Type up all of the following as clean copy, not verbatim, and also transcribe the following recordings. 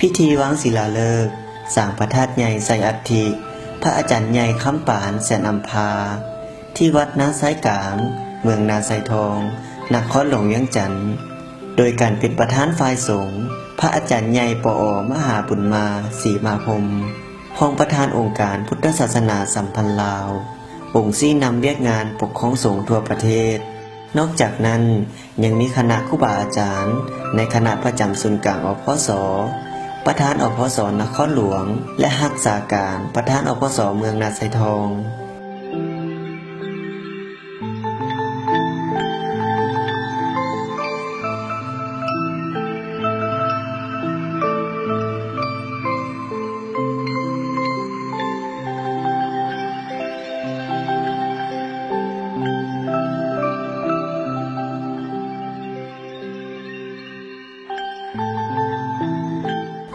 พิธีวางศิลาฤกษ์สร้างพระธาตุใหญ่ใส่อัฐิพระอาจารย์ใหญ่คำปานแสนอำภาที่วัดนาไซกลางเมืองนาไซทองนครหลวงเวียงจันทน์โดยการเป็นประธานฝ่ายสงฆ์พระอาจารย์ใหญ่ปอมหาบุญมาศรีมาพรหมรองประธานองค์การพุทธศาสนาสัมพันธ์ลาวองค์ซี่นำเรียกงานปกครองสงฆ์ทั่วประเทศนอกจากนั้นยังมีคณะครูบาอาจารย์ในคณะประจำศูนย์กลางอพส.ประธานอพส.นครหลวงและรักษาการประธานอพส.เมืองนาไซทอง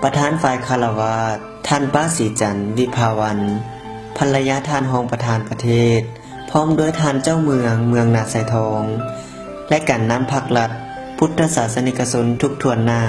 ประธานฝ่ายคารวาสท่านป้าศรีจันทร์วิภาวันภรรยาท่านรองประธานประเทศพร้อมด้วยท่านเจ้าเมืองนาไซทองและการนำภาครัฐพุทธศาสนิกชนทุกทวนหน้า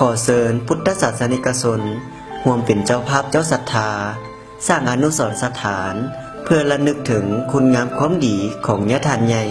ขอเชิญพุทธศาสนิกชนร่วมเป็นเจ้าภาพเจ้าศรัทธาสร้างอนุสรณ์สถานเพื่อระลึกถึงคุณงามความดีของญาติทานใหญ่